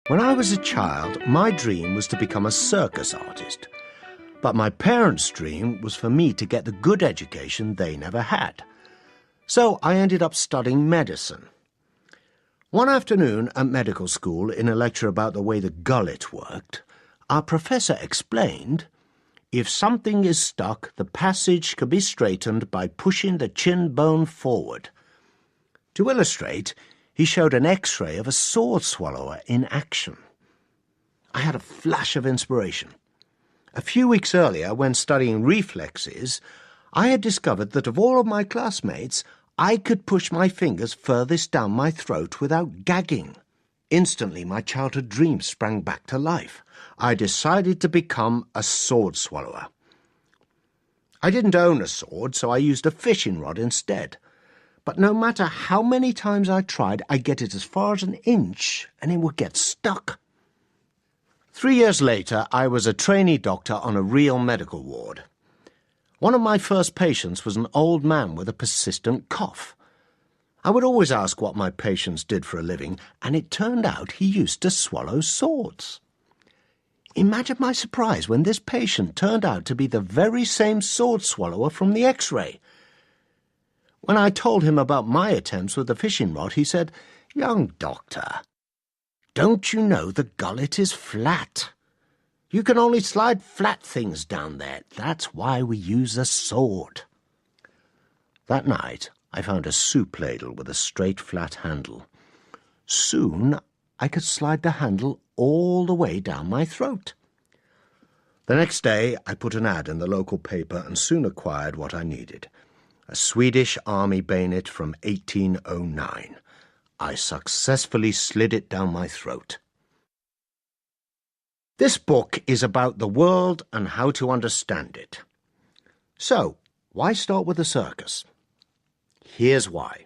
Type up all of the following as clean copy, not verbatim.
When I was a child, my dream was to become a circus artist. But my parents' dream was for me to get the good education they never had. So I ended up studying medicine. One afternoon at medical school, in a lecture about the way the gullet worked, our professor explained, if something is stuck, the passage can be straightened by pushing the chin bone forward. To illustrate, he showed an X-ray of a sword swallower in action. I had a flash of inspiration. A few weeks earlier, when studying reflexes, I had discovered that of all of my classmates, I could push my fingers furthest down my throat without gagging. Instantly, my childhood dream sprang back to life. I decided to become a sword swallower. I didn't own a sword, so I used a fishing rod instead. But no matter how many times I tried, I'd get it as far as an inch and it would get stuck. 3 years later, I was a trainee doctor on a real medical ward. One of my first patients was an old man with a persistent cough. I would always ask what my patients did for a living, and it turned out he used to swallow swords. Imagine my surprise when this patient turned out to be the very same sword swallower from the X-ray. When I told him about my attempts with the fishing rod, he said, "Young doctor, don't you know the gullet is flat? You can only slide flat things down there. That's why we use a sword." That night, I found a soup ladle with a straight, flat handle. Soon, I could slide the handle all the way down my throat. The next day, I put an ad in the local paper and soon acquired what I needed. A Swedish army bayonet from 1809. I successfully slid it down my throat. This book is about the world and how to understand it. So, why start with the circus? Here's why.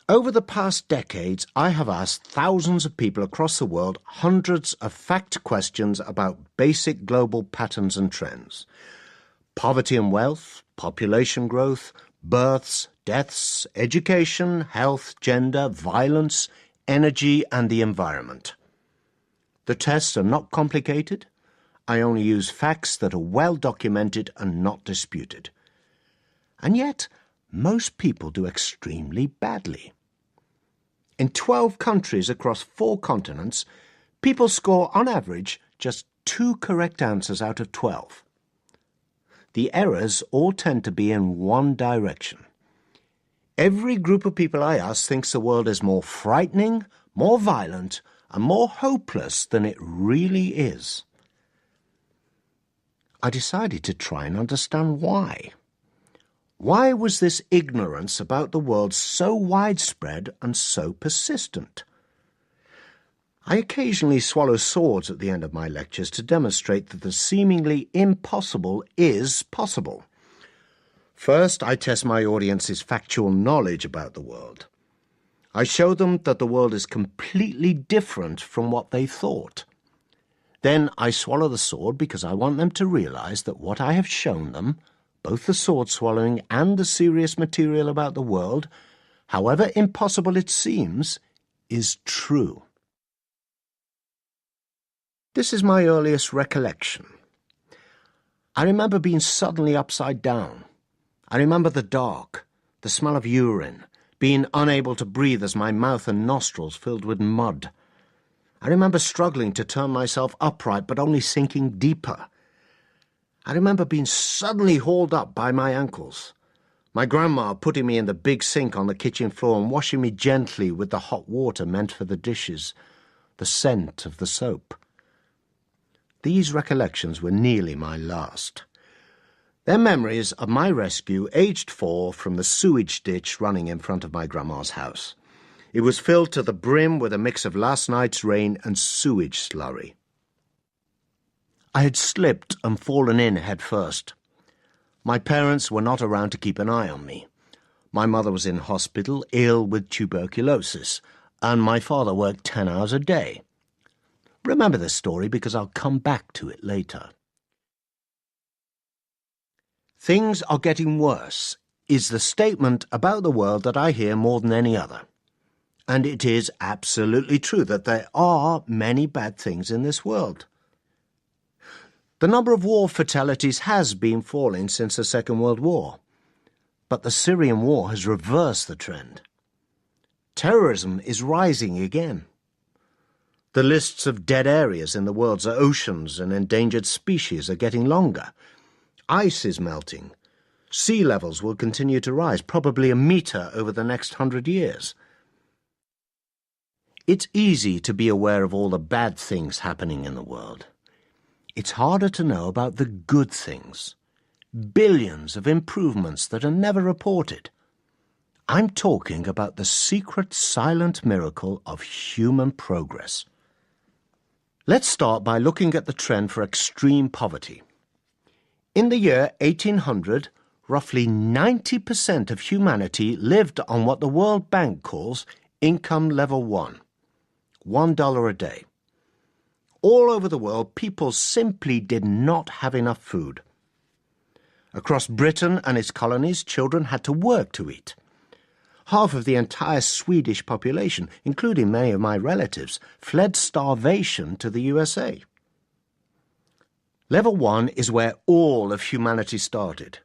Over the past decades, I have asked thousands of people across the world hundreds of fact questions about basic global patterns and trends. Poverty and wealth, population growth, births, deaths, education, health, gender, violence, energy, and the environment. The tests are not complicated. I only use facts that are well documented and not disputed. And yet, most people do extremely badly. In 12 countries across 4 continents, people score on average just 2 correct answers out of 12. The errors all tend to be in one direction. Every group of people I ask thinks the world is more frightening, more violent, and more hopeless than it really is. I decided to try and understand why. Why was this ignorance about the world so widespread and so persistent? I occasionally swallow swords at the end of my lectures to demonstrate that the seemingly impossible is possible. First, I test my audience's factual knowledge about the world. I show them that the world is completely different from what they thought. Then I swallow the sword because I want them to realize that what I have shown them, both the sword swallowing and the serious material about the world, however impossible it seems, is true. This is my earliest recollection. I remember being suddenly upside down. I remember the dark, the smell of urine, being unable to breathe as my mouth and nostrils filled with mud. I remember struggling to turn myself upright, but only sinking deeper. I remember being suddenly hauled up by my ankles. My grandma putting me in the big sink on the kitchen floor and washing me gently with the hot water meant for the dishes, the scent of the soap. These recollections were nearly my last. They're memories of my rescue, aged 4, from the sewage ditch running in front of my grandma's house. It was filled to the brim with a mix of last night's rain and sewage slurry. I had slipped and fallen in head first. My parents were not around to keep an eye on me. My mother was in hospital, ill with tuberculosis, and my father worked 10 hours a day. Remember this story because I'll come back to it later. Things are getting worse is the statement about the world that I hear more than any other. And it is absolutely true that there are many bad things in this world. The number of war fatalities has been falling since the Second World War, but the Syrian war has reversed the trend. Terrorism is rising again. The lists of dead areas in the world's oceans and endangered species are getting longer. Ice is melting. Sea levels will continue to rise, probably a metre over the next 100 years. It's easy to be aware of all the bad things happening in the world. It's harder to know about the good things. Billions of improvements that are never reported. I'm talking about the secret silent miracle of human progress. Let's start by looking at the trend for extreme poverty. In the year 1800, roughly 90% of humanity lived on what the World Bank calls income level 1, $1 a day. All over the world, people simply did not have enough food. Across Britain and its colonies, children had to work to eat. Half of the entire Swedish population, including many of my relatives, fled starvation to the USA. Level 1 is where all of humanity started,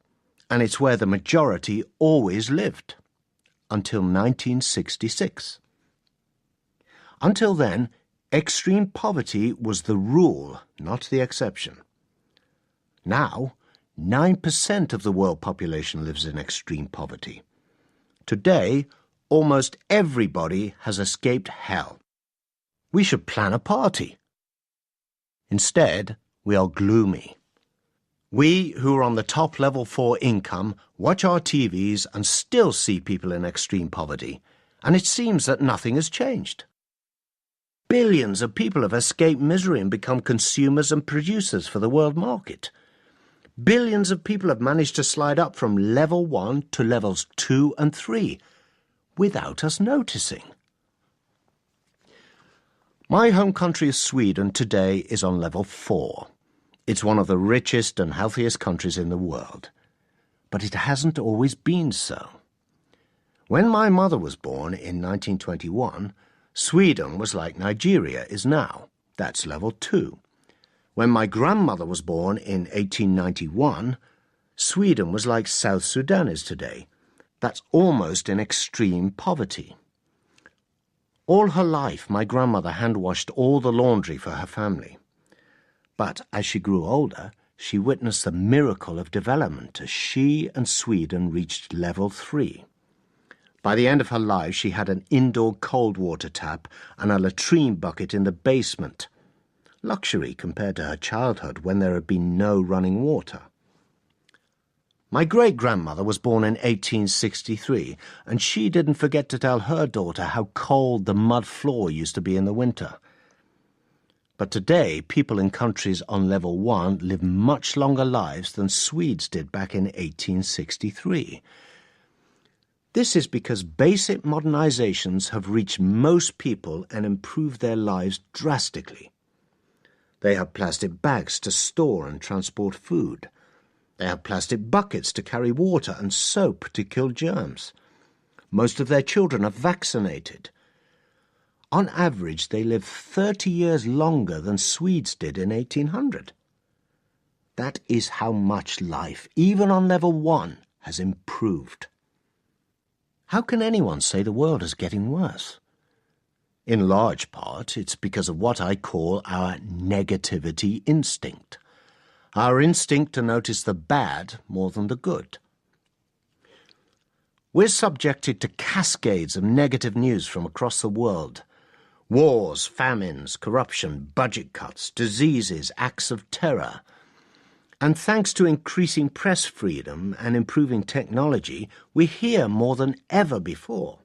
and it's where the majority always lived, until 1966. Until then, extreme poverty was the rule, not the exception. Now, 9% of the world population lives in extreme poverty. Today, almost everybody has escaped hell. We should plan a party. Instead, we are gloomy. We who are on the top level 4 income watch our TVs and still see people in extreme poverty, and it seems that nothing has changed. Billions of people have escaped misery and become consumers and producers for the world market. Billions of people have managed to slide up from level 1 to levels 2 and 3 without us noticing. My home country of Sweden today is on level 4. It's one of the richest and healthiest countries in the world. But it hasn't always been so. When my mother was born in 1921, Sweden was like Nigeria is now. That's level 2. When my grandmother was born in 1891, Sweden was like South Sudan is today. That's almost in extreme poverty. All her life, my grandmother hand-washed all the laundry for her family. But as she grew older, she witnessed the miracle of development as she and Sweden reached level 3. By the end of her life, she had an indoor cold water tap and a latrine bucket in the basement. Luxury compared to her childhood when there had been no running water. My great-grandmother was born in 1863, and she didn't forget to tell her daughter how cold the mud floor used to be in the winter. But today, people in countries on level 1 live much longer lives than Swedes did back in 1863. This is because basic modernizations have reached most people and improved their lives drastically. They have plastic bags to store and transport food. They have plastic buckets to carry water and soap to kill germs. Most of their children are vaccinated. On average, they live 30 years longer than Swedes did in 1800. That is how much life, even on level 1, has improved. How can anyone say the world is getting worse? In large part, it's because of what I call our negativity instinct. Our instinct to notice the bad more than the good. We're subjected to cascades of negative news from across the world. Wars, famines, corruption, budget cuts, diseases, acts of terror. And thanks to increasing press freedom and improving technology, we hear more than ever before.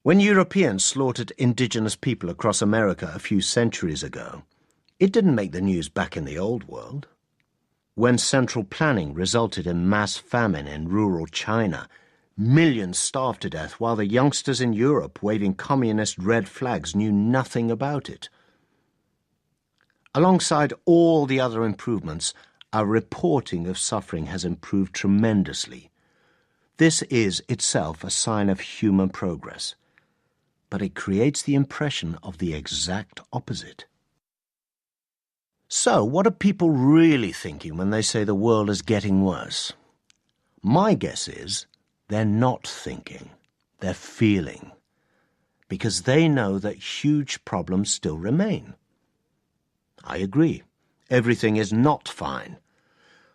When Europeans slaughtered indigenous people across America a few centuries ago, it didn't make the news back in the old world. When central planning resulted in mass famine in rural China, millions starved to death while the youngsters in Europe waving communist red flags knew nothing about it. Alongside all the other improvements, our reporting of suffering has improved tremendously. This is itself a sign of human progress. but it creates the impression of the exact opposite. So, what are people really thinking when they say the world is getting worse? My guess is they're not thinking, they're feeling, because they know that huge problems still remain. I agree, everything is not fine.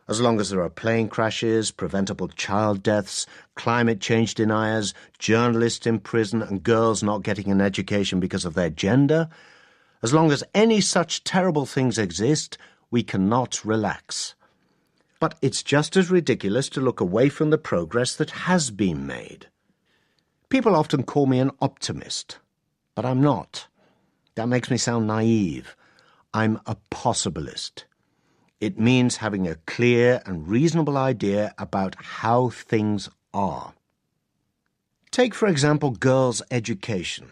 As long as there are plane crashes, preventable child deaths, climate change deniers, journalists in prison, and girls not getting an education because of their gender, as long as any such terrible things exist, we cannot relax. But it's just as ridiculous to look away from the progress that has been made. People often call me an optimist, but I'm not. That makes me sound naive. I'm a possibilist. It means having a clear and reasonable idea about how things are. Take, for example, girls' education.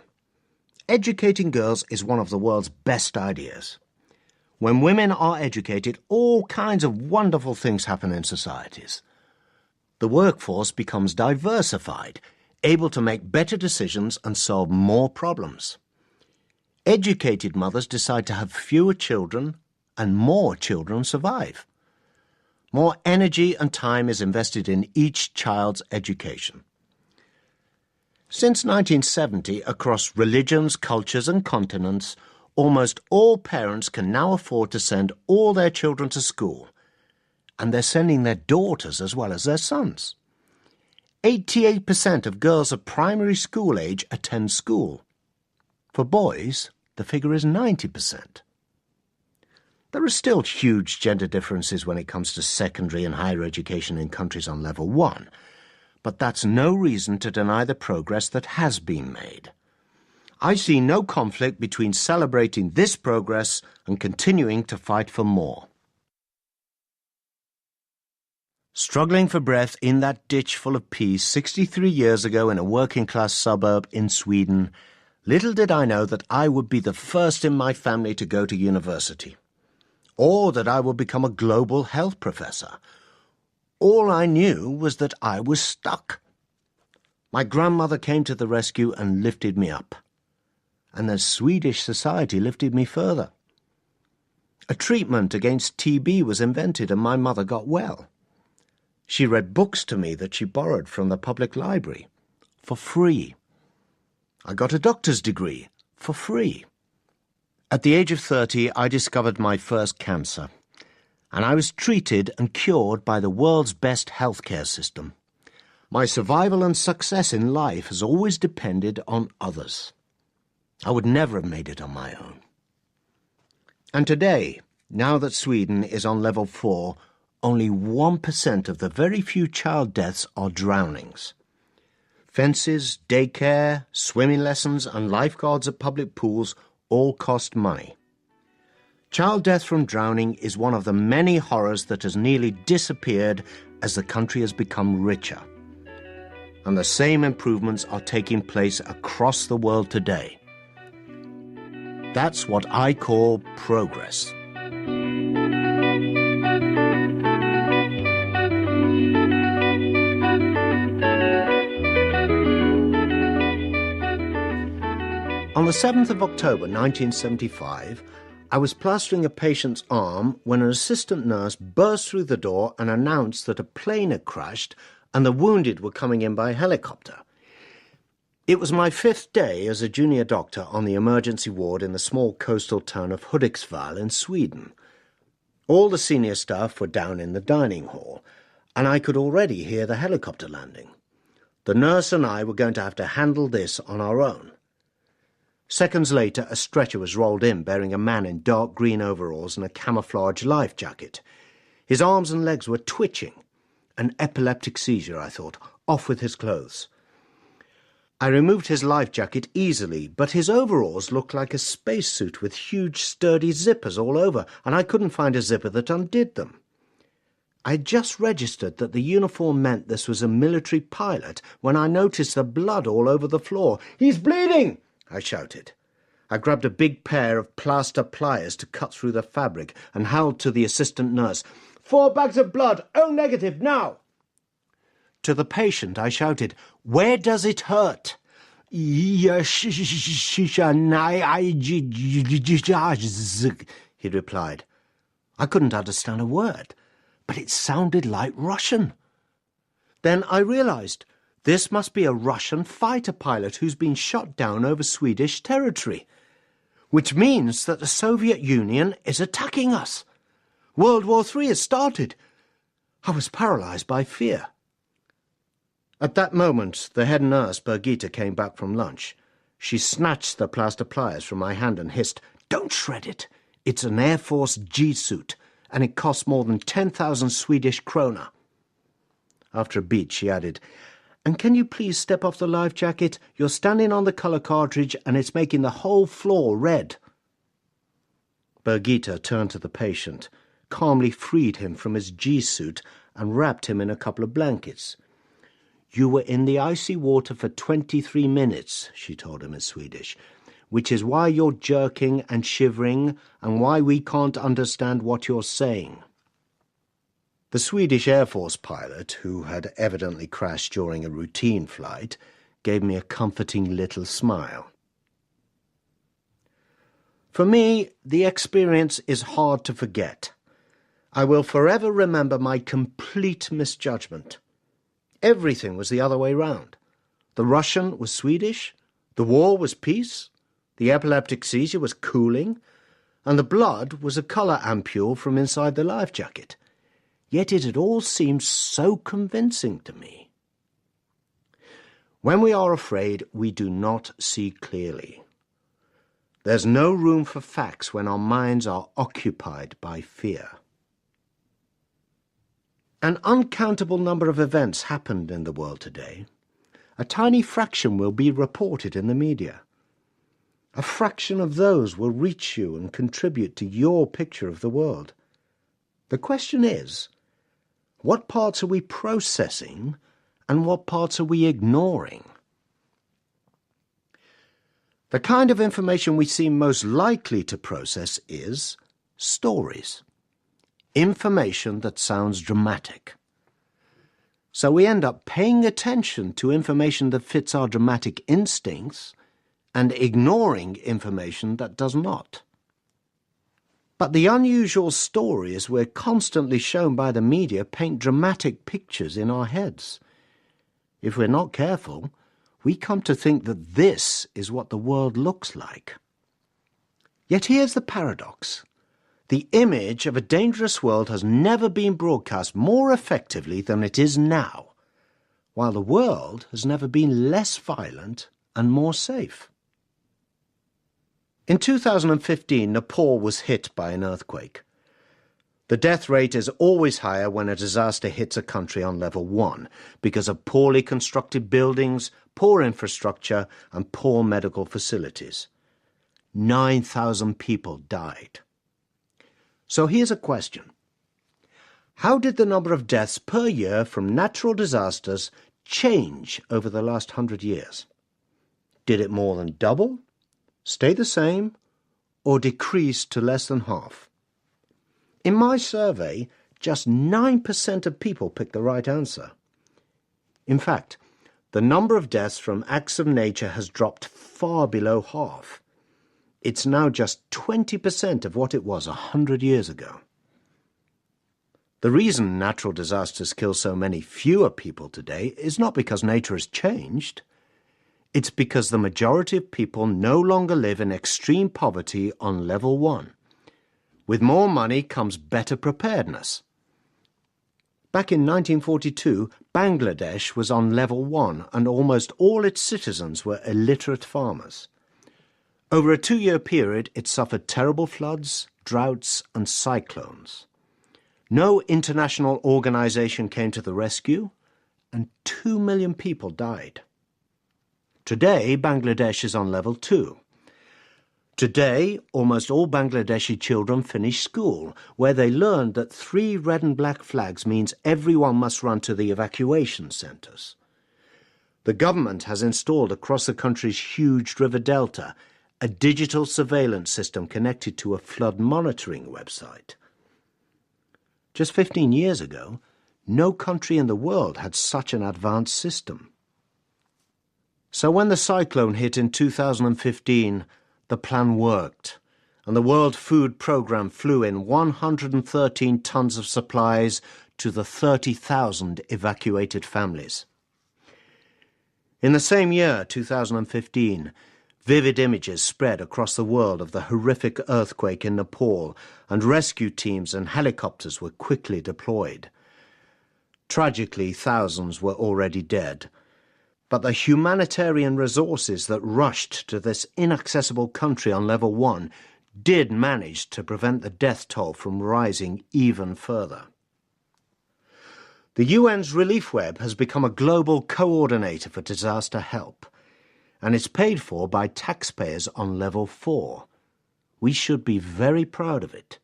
Educating girls is one of the world's best ideas. When women are educated, all kinds of wonderful things happen in societies. The workforce becomes diversified, able to make better decisions and solve more problems. Educated mothers decide to have fewer children, and more children survive. More energy and time is invested in each child's education. Since 1970, across religions, cultures and continents, almost all parents can now afford to send all their children to school, and they're sending their daughters as well as their sons. 88% of girls of primary school age attend school. For boys, the figure is 90%. There are still huge gender differences when it comes to secondary and higher education in countries on level 1, but that's no reason to deny the progress that has been made. I see no conflict between celebrating this progress and continuing to fight for more. Struggling for breath in that ditch full of peas 63 years ago in a working-class suburb in Sweden, little did I know that I would be the first in my family to go to university, or that I would become a global health professor. All I knew was that I was stuck. My grandmother came to the rescue and lifted me up, and the Swedish society lifted me further. A treatment against TB was invented and my mother got well. She read books to me that she borrowed from the public library, for free. I got a doctor's degree, for free. At the age of 30, I discovered my first cancer, and I was treated and cured by the world's best healthcare system. My survival and success in life has always depended on others. I would never have made it on my own. And today, now that Sweden is on level 4, only 1% of the very few child deaths are drownings. Fences, daycare, swimming lessons and lifeguards at public pools all cost money. Child death from drowning is one of the many horrors that has nearly disappeared as the country has become richer. And the same improvements are taking place across the world today. That's what I call progress. On the 7th of October 1975, I was plastering a patient's arm when an assistant nurse burst through the door and announced that a plane had crashed and the wounded were coming in by helicopter. It was my 5th day as a junior doctor on the emergency ward in the small coastal town of Hudiksvall in Sweden. All the senior staff were down in the dining hall, and I could already hear the helicopter landing. The nurse and I were going to have to handle this on our own. Seconds later, a stretcher was rolled in bearing a man in dark green overalls and a camouflage life jacket. His arms and legs were twitching. An epileptic seizure, I thought. Off with his clothes. I removed his life jacket easily, but his overalls looked like a spacesuit with huge sturdy zippers all over, and I couldn't find a zipper that undid them. I had just registered that the uniform meant this was a military pilot when I noticed the blood all over the floor. "He's bleeding!" I shouted. I grabbed a big pair of plaster pliers to cut through the fabric and howled to the assistant nurse, "4 bags of blood, O negative, now!" To the patient I shouted, "Where does it hurt?" he replied. I couldn't understand a word, but it sounded like Russian. Then I realized this must be a Russian fighter pilot who's been shot down over Swedish territory, which means that the Soviet Union is attacking us. World War III has started. I was paralyzed by fear. At that moment, the head nurse, Birgitta, came back from lunch. She snatched the plaster pliers from my hand and hissed, "Don't shred it. It's an Air Force G-suit, and it costs more than 10,000 Swedish krona." After a beat, she added, "And can you please step off the life jacket? You're standing on the colour cartridge, and it's making the whole floor red." Birgitta turned to the patient, calmly freed him from his G-suit and wrapped him in a couple of blankets. "You were in the icy water for 23 minutes, she told him in Swedish, "which is why you're jerking and shivering and why we can't understand what you're saying." The Swedish Air Force pilot, who had evidently crashed during a routine flight, gave me a comforting little smile. For me, the experience is hard to forget. I will forever remember my complete misjudgment. Everything was the other way round. The Russian was Swedish, the war was peace, the epileptic seizure was cooling, and the blood was a colour ampule from inside the life jacket. Yet it had all seemed so convincing to me. When we are afraid, we do not see clearly. There's no room for facts when our minds are occupied by fear. An uncountable number of events happened in the world today. A tiny fraction will be reported in the media. A fraction of those will reach you and contribute to your picture of the world. The question is, what parts are we processing and what parts are we ignoring? The kind of information we seem most likely to process is stories. Information that sounds dramatic. So we end up paying attention to information that fits our dramatic instincts and ignoring information that does not. But the unusual stories we're constantly shown by the media paint dramatic pictures in our heads. If we're not careful, we come to think that this is what the world looks like. Yet here's the paradox. The image of a dangerous world has never been broadcast more effectively than it is now, while the world has never been less violent and more safe. In 2015, Nepal was hit by an earthquake. The death rate is always higher when a disaster hits a country on level 1 because of poorly constructed buildings, poor infrastructure, and poor medical facilities. 9,000 people died. So here's a question. How did the number of deaths per year from natural disasters change over the last 100 years? Did it more than double, stay the same, or decrease to less than half? In my survey, just 9% of people picked the right answer. In fact, the number of deaths from acts of nature has dropped far below half. It's now just 20% of what it was 100 years ago. The reason natural disasters kill so many fewer people today is not because nature has changed. It's because the majority of people no longer live in extreme poverty on level 1. With more money comes better preparedness. Back in 1942, Bangladesh was on level 1 and almost all its citizens were illiterate farmers. Over a 2-year period, it suffered terrible floods, droughts, and cyclones. No international organization came to the rescue, and 2 million people died. Today, Bangladesh is on level 2. Today, almost all Bangladeshi children finish school, where they learned that 3 red and black flags means everyone must run to the evacuation centres. The government has installed across the country's huge river delta a digital surveillance system connected to a flood monitoring website. Just 15 years ago, no country in the world had such an advanced system. So when the cyclone hit in 2015, the plan worked, and the World Food Programme flew in 113 tons of supplies to the 30,000 evacuated families. In the same year, 2015, vivid images spread across the world of the horrific earthquake in Nepal, and rescue teams and helicopters were quickly deployed. Tragically, thousands were already dead, but the humanitarian resources that rushed to this inaccessible country on level 1 did manage to prevent the death toll from rising even further. The UN's Relief Web has become a global coordinator for disaster help, and it's paid for by taxpayers on level 4. We should be very proud of it.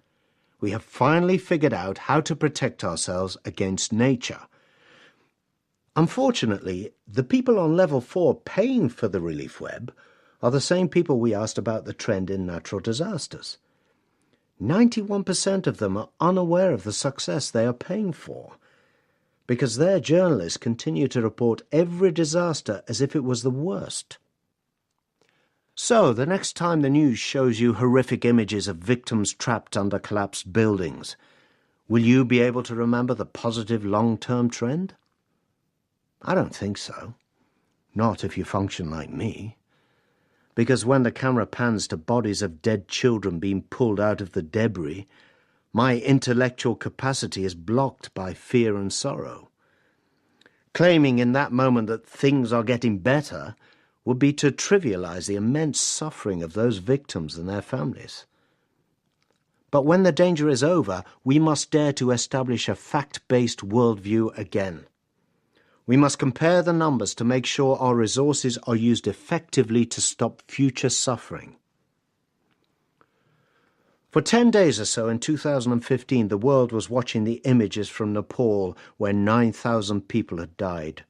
We have finally figured out how to protect ourselves against nature. Unfortunately, the people on level 4 paying for the Relief Web are the same people we asked about the trend in natural disasters. 91% of them are unaware of the success they are paying for, because their journalists continue to report every disaster as if it was the worst. So, the next time the news shows you horrific images of victims trapped under collapsed buildings, will you be able to remember the positive long-term trend? I don't think so. Not if you function like me. Because when the camera pans to bodies of dead children being pulled out of the debris, my intellectual capacity is blocked by fear and sorrow. Claiming in that moment that things are getting better would be to trivialize the immense suffering of those victims and their families. But when the danger is over, we must dare to establish a fact-based worldview again. We must compare the numbers to make sure our resources are used effectively to stop future suffering. For 10 days or so in 2015, the world was watching the images from Nepal where 9,000 people had died.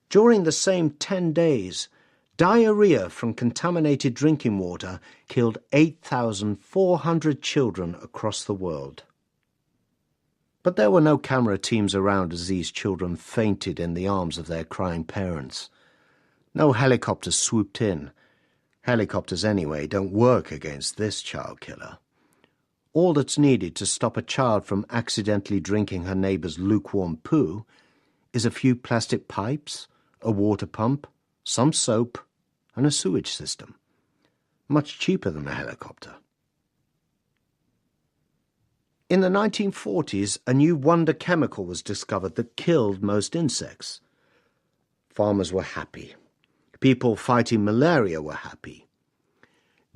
During the same 10 days, diarrhea from contaminated drinking water killed 8,400 children across the world. But there were no camera teams around as these children fainted in the arms of their crying parents. No helicopters swooped in. Helicopters, anyway, don't work against this child killer. All that's needed to stop a child from accidentally drinking her neighbour's lukewarm poo is a few plastic pipes, a water pump, some soap, and a sewage system. Much cheaper than a helicopter. In the 1940s, a new wonder chemical was discovered that killed most insects. Farmers were happy. People fighting malaria were happy.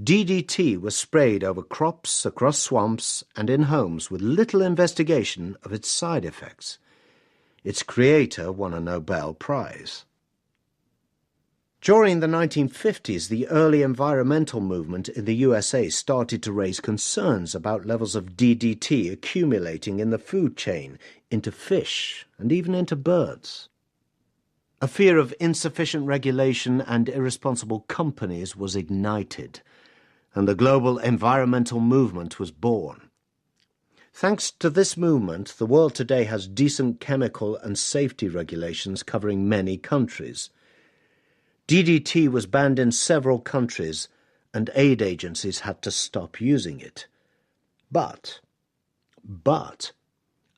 DDT was sprayed over crops, across swamps, and in homes with little investigation of its side effects. Its creator won a Nobel Prize. During the 1950s, the early environmental movement in the USA started to raise concerns about levels of DDT accumulating in the food chain, into fish, and even into birds. A fear of insufficient regulation and irresponsible companies was ignited, and the global environmental movement was born. Thanks to this movement, the world today has decent chemical and safety regulations covering many countries. DDT was banned in several countries, and aid agencies had to stop using it. But,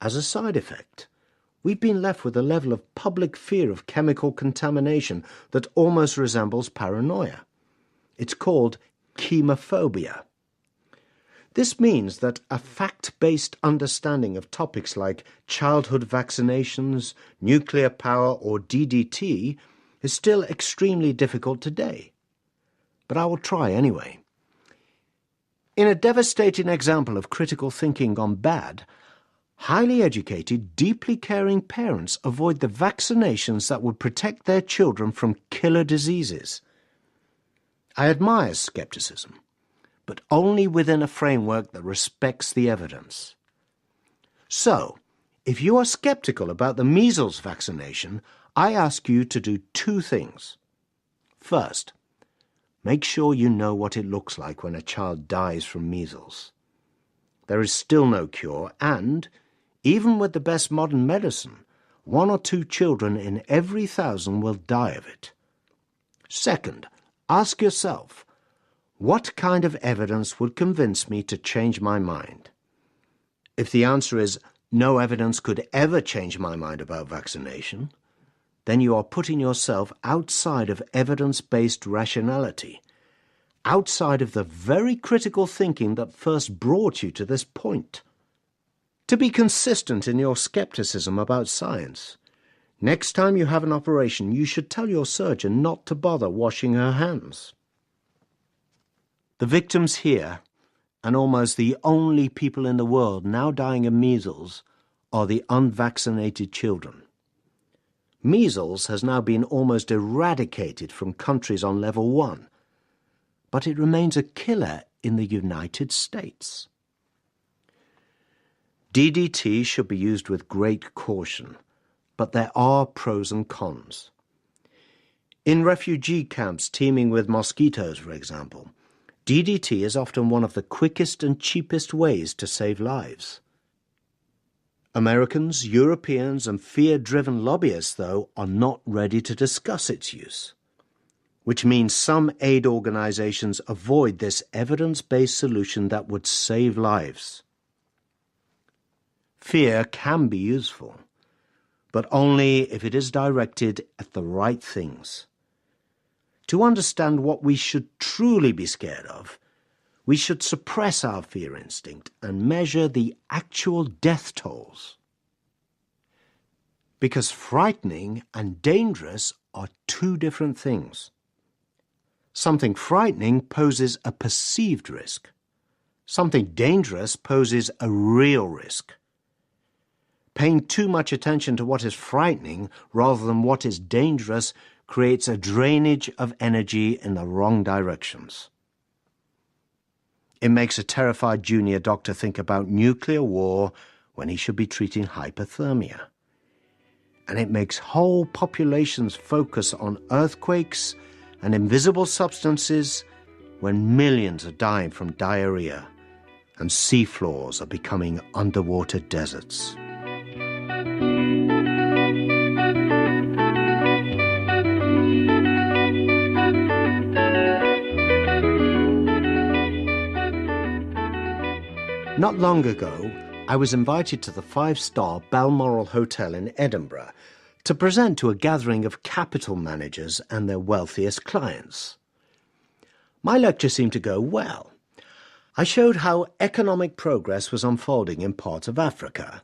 as a side effect, we've been left with a level of public fear of chemical contamination that almost resembles paranoia. It's called chemophobia. This means that a fact-based understanding of topics like childhood vaccinations, nuclear power, or DDT is still extremely difficult today. But I will try anyway. In a devastating example of critical thinking gone bad, highly educated, deeply caring parents avoid the vaccinations that would protect their children from killer diseases. I admire skepticism, but only within a framework that respects the evidence. So, if you are skeptical about the measles vaccination, I ask you to do two things. First, make sure you know what it looks like when a child dies from measles. There is still no cure, and, even with the best modern medicine, 1 or 2 children in every 1,000 will die of it. Second, ask yourself, what kind of evidence would convince me to change my mind? If the answer is, no evidence could ever change my mind about vaccination, then you are putting yourself outside of evidence-based rationality, outside of the very critical thinking that first brought you to this point. To be consistent in your skepticism about science, next time you have an operation, you should tell your surgeon not to bother washing her hands. The victims here, and almost the only people in the world now dying of measles, are the unvaccinated children. Measles has now been almost eradicated from countries on level 1, but it remains a killer in the United States. DDT should be used with great caution, but there are pros and cons. In refugee camps teeming with mosquitoes, for example, DDT is often one of the quickest and cheapest ways to save lives. Americans, Europeans, and fear-driven lobbyists, though, are not ready to discuss its use, which means some aid organizations avoid this evidence-based solution that would save lives. Fear can be useful, but only if it is directed at the right things. To understand what we should truly be scared of, we should suppress our fear instinct and measure the actual death tolls. Because frightening and dangerous are two different things. Something frightening poses a perceived risk. Something dangerous poses a real risk. Paying too much attention to what is frightening rather than what is dangerous creates a drainage of energy in the wrong directions. It makes a terrified junior doctor think about nuclear war when he should be treating hypothermia. And it makes whole populations focus on earthquakes and invisible substances when millions are dying from diarrhea and seafloors are becoming underwater deserts. Not long ago, I was invited to the 5-star Balmoral Hotel in Edinburgh to present to a gathering of capital managers and their wealthiest clients. My lecture seemed to go well. I showed how economic progress was unfolding in parts of Africa.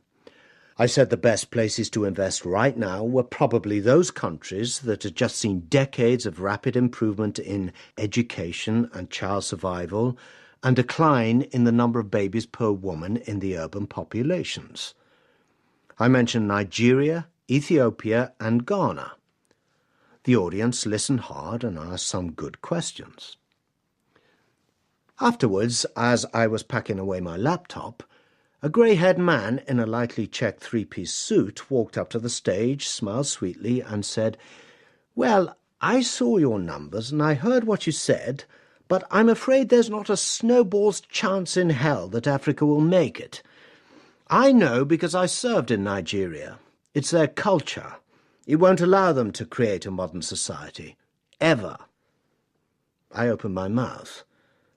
I said the best places to invest right now were probably those countries that had just seen decades of rapid improvement in education and child survival, and decline in the number of babies per woman in the urban populations. I mentioned Nigeria, Ethiopia, and Ghana. The audience listened hard and asked some good questions. Afterwards, as I was packing away my laptop, a grey-haired man in a lightly checked 3-piece suit walked up to the stage, smiled sweetly, and said, "Well, I saw your numbers and I heard what you said, but I'm afraid there's not a snowball's chance in hell that Africa will make it. I know because I served in Nigeria. It's their culture. It won't allow them to create a modern society. Ever." I opened my mouth,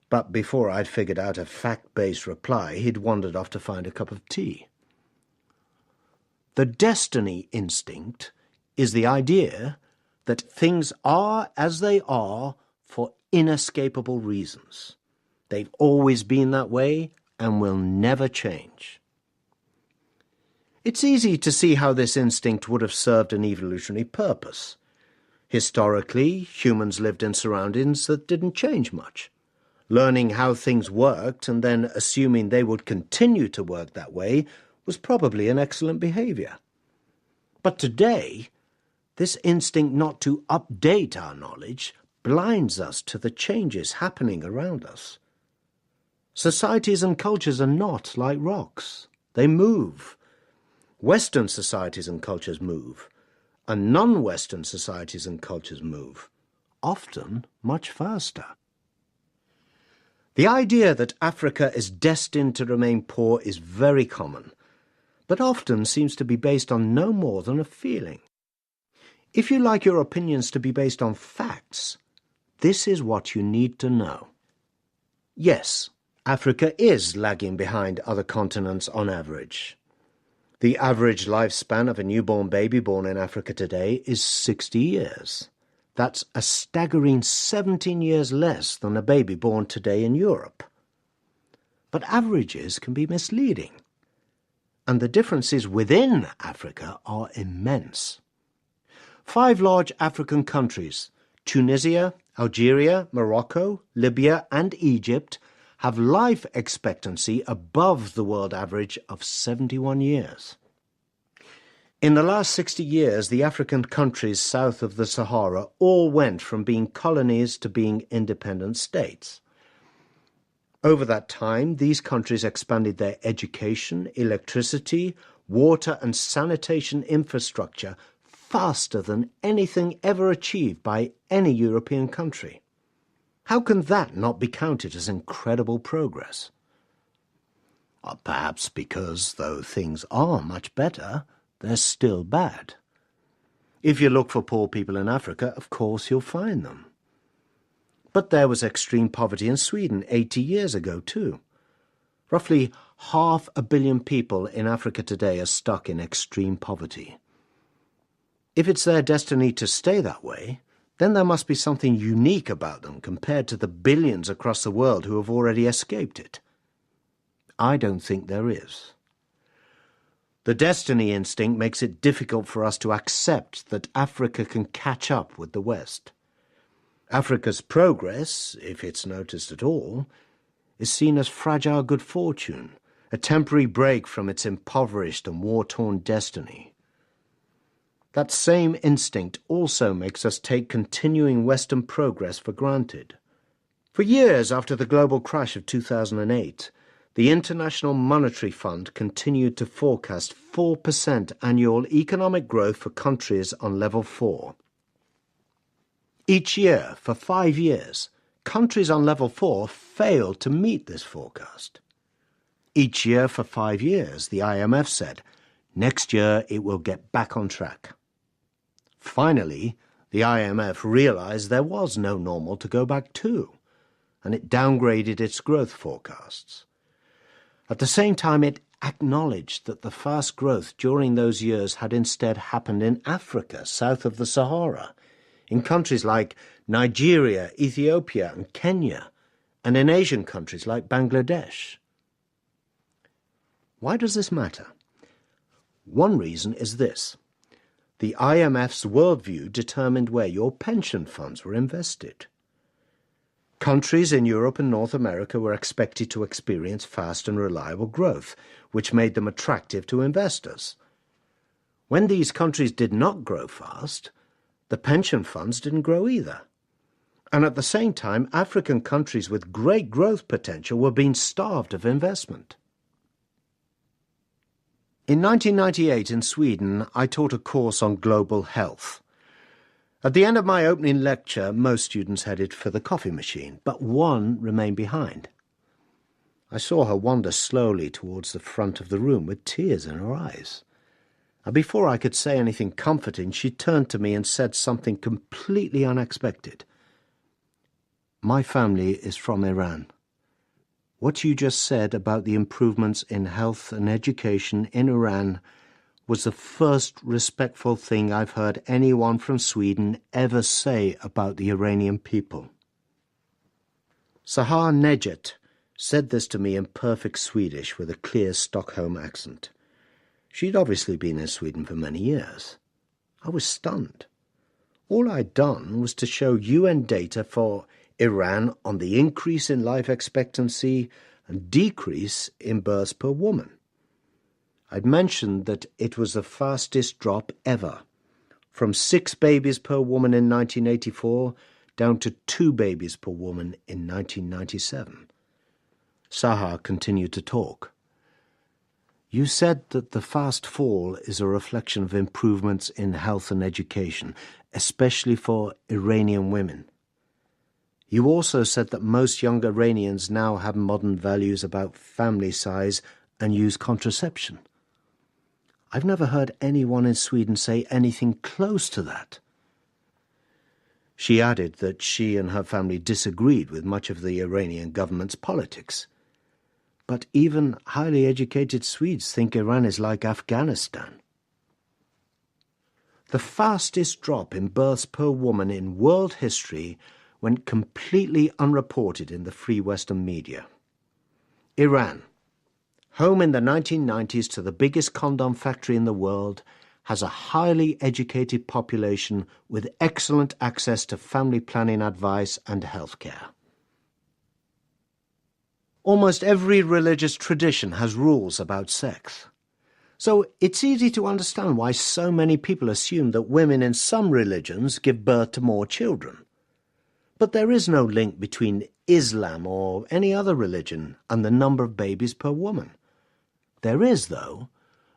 but before I'd figured out a fact-based reply, he'd wandered off to find a cup of tea. The destiny instinct is the idea that things are as they are for inescapable reasons. They've always been that way and will never change. It's easy to see how this instinct would have served an evolutionary purpose. Historically, humans lived in surroundings that didn't change much. Learning how things worked and then assuming they would continue to work that way was probably an excellent behavior. But today, this instinct not to update our knowledge blinds us to the changes happening around us. Societies and cultures are not like rocks. They move. Western societies and cultures move, and non-Western societies and cultures move, often much faster. The idea that Africa is destined to remain poor is very common, but often seems to be based on no more than a feeling. If you like your opinions to be based on facts, this is what you need to know. Yes, Africa is lagging behind other continents on average. The average lifespan of a newborn baby born in Africa today is 60 years. That's a staggering 17 years less than a baby born today in Europe. But averages can be misleading, and the differences within Africa are immense. 5 large African countries, Tunisia, Algeria, Morocco, Libya, and Egypt, have life expectancy above the world average of 71 years. In the last 60 years, the African countries south of the Sahara all went from being colonies to being independent states. Over that time, these countries expanded their education, electricity, water and sanitation infrastructure faster than anything ever achieved by any European country. How can that not be counted as incredible progress? Perhaps because, though things are much better, they're still bad. If you look for poor people in Africa, of course you'll find them. But there was extreme poverty in Sweden 80 years ago too. Roughly 500 million people in Africa today are stuck in extreme poverty. If it's their destiny to stay that way, then there must be something unique about them compared to the billions across the world who have already escaped it. I don't think there is. The destiny instinct makes it difficult for us to accept that Africa can catch up with the West. Africa's progress, if it's noticed at all, is seen as fragile good fortune, a temporary break from its impoverished and war-torn destiny. That same instinct also makes us take continuing Western progress for granted. For years after the global crash of 2008, the International Monetary Fund continued to forecast 4% annual economic growth for countries on level 4. Each year, for 5 years, countries on level 4 failed to meet this forecast. Each year for 5 years, the IMF said, next year it will get back on track. Finally, the IMF realized there was no normal to go back to, and it downgraded its growth forecasts. At the same time, it acknowledged that the fast growth during those years had instead happened in Africa, south of the Sahara, in countries like Nigeria, Ethiopia, and Kenya, and in Asian countries like Bangladesh. Why does this matter? One reason is this. The IMF's worldview determined where your pension funds were invested. Countries in Europe and North America were expected to experience fast and reliable growth, which made them attractive to investors. When these countries did not grow fast, the pension funds didn't grow either. And at the same time, African countries with great growth potential were being starved of investment. In 1998 in Sweden, I taught a course on global health. At the end of my opening lecture, most students headed for the coffee machine, but one remained behind. I saw her wander slowly towards the front of the room with tears in her eyes. And before I could say anything comforting, she turned to me and said something completely unexpected. My family is from Iran. What you just said about the improvements in health and education in Iran was the first respectful thing I've heard anyone from Sweden ever say about the Iranian people. Sahar Nejet said this to me in perfect Swedish with a clear Stockholm accent. She'd obviously been in Sweden for many years. I was stunned. All I'd done was to show UN data for Iran on the increase in life expectancy and decrease in births per woman. I'd mentioned that it was the fastest drop ever, from 6 babies per woman in 1984 down to 2 babies per woman in 1997. Sahar continued to talk. You said that the fast fall is a reflection of improvements in health and education, especially for Iranian women. You also said that most young Iranians now have modern values about family size and use contraception. I've never heard anyone in Sweden say anything close to that. She added that she and her family disagreed with much of the Iranian government's politics. But even highly educated Swedes think Iran is like Afghanistan. The fastest drop in births per woman in world history went completely unreported in the free Western media. Iran, home in the 1990s to the biggest condom factory in the world, has a highly educated population with excellent access to family planning advice and healthcare. Almost every religious tradition has rules about sex. So it's easy to understand why so many people assume that women in some religions give birth to more children. But there is no link between Islam or any other religion and the number of babies per woman. There is, though,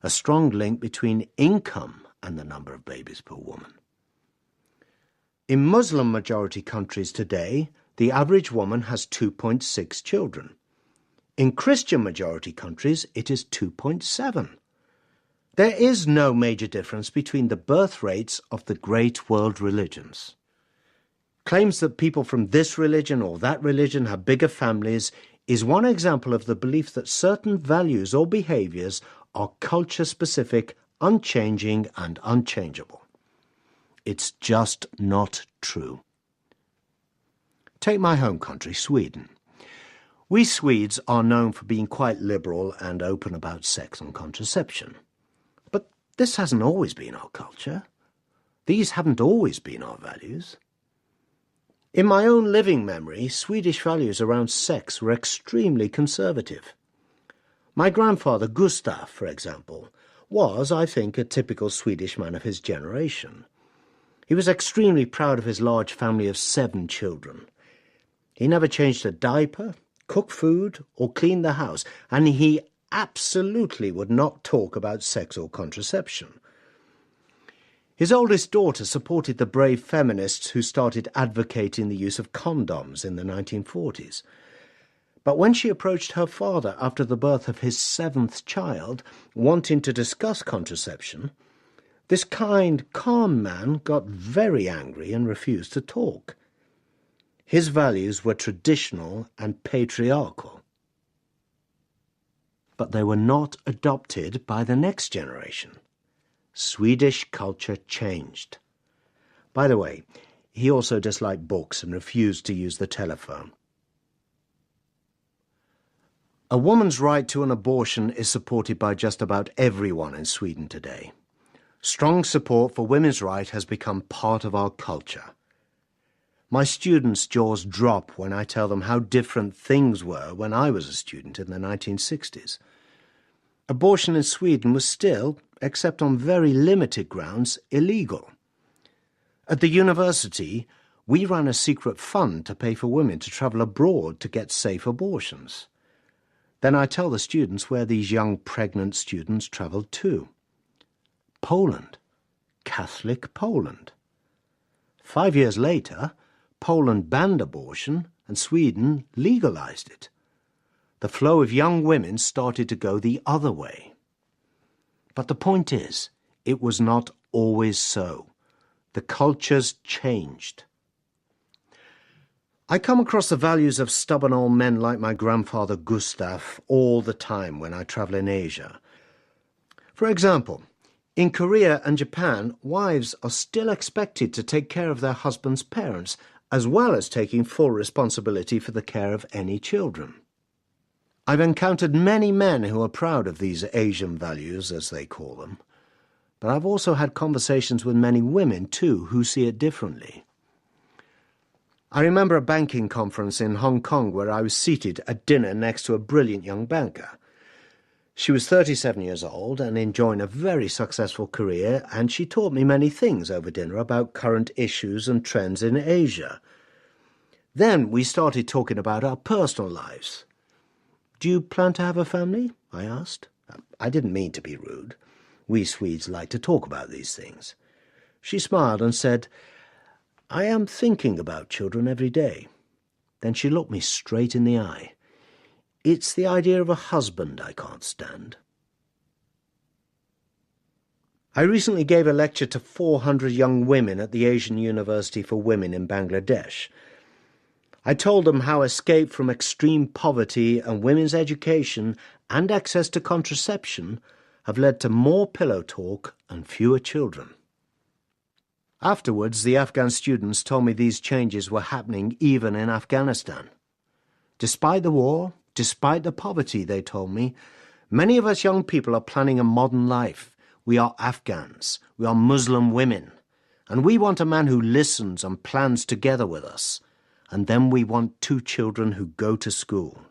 a strong link between income and the number of babies per woman. In Muslim-majority countries today, the average woman has 2.6 children. In Christian-majority countries, it is 2.7. There is no major difference between the birth rates of the great world religions. Claims that people from this religion or that religion have bigger families is one example of the belief that certain values or behaviors are culture-specific, unchanging and unchangeable. It's just not true. Take my home country, Sweden. We Swedes are known for being quite liberal and open about sex and contraception. But this hasn't always been our culture. These haven't always been our values. In my own living memory, Swedish values around sex were extremely conservative. My grandfather, Gustav, for example, was, I think, a typical Swedish man of his generation. He was extremely proud of his large family of 7 children. He never changed a diaper, cooked food, or cleaned the house, and he absolutely would not talk about sex or contraception. His oldest daughter supported the brave feminists who started advocating the use of condoms in the 1940s. But when she approached her father after the birth of his 7th child, wanting to discuss contraception, this kind, calm man got very angry and refused to talk. His values were traditional and patriarchal. But they were not adopted by the next generation. Swedish culture changed. By the way, he also disliked books and refused to use the telephone. A woman's right to an abortion is supported by just about everyone in Sweden today. Strong support for women's rights has become part of our culture. My students' jaws drop when I tell them how different things were when I was a student in the 1960s. Abortion in Sweden was still, except on very limited grounds, illegal. At the university, we ran a secret fund to pay for women to travel abroad to get safe abortions. Then I tell the students where these young pregnant students travelled to. Poland. Catholic Poland. 5 years later, Poland banned abortion and Sweden legalized it. The flow of young women started to go the other way. But the point is, it was not always so. The cultures changed. I come across the values of stubborn old men like my grandfather Gustav all the time when I travel in Asia. For example, in Korea and Japan, wives are still expected to take care of their husband's parents, as well as taking full responsibility for the care of any children. I've encountered many men who are proud of these Asian values, as they call them, but I've also had conversations with many women, too, who see it differently. I remember a banking conference in Hong Kong where I was seated at dinner next to a brilliant young banker. She was 37 years old and enjoying a very successful career, and she taught me many things over dinner about current issues and trends in Asia. Then we started talking about our personal lives. "Do you plan to have a family?" I asked. I didn't mean to be rude. We Swedes like to talk about these things. She smiled and said, "I am thinking about children every day." Then she looked me straight in the eye. "It's the idea of a husband I can't stand." I recently gave a lecture to 400 young women at the Asian University for Women in Bangladesh. I told them how escape from extreme poverty and women's education and access to contraception have led to more pillow talk and fewer children. Afterwards, the Afghan students told me these changes were happening even in Afghanistan. Despite the war, despite the poverty, they told me, many of us young people are planning a modern life. We are Afghans, we are Muslim women, and we want a man who listens and plans together with us. And then we want 2 children who go to school.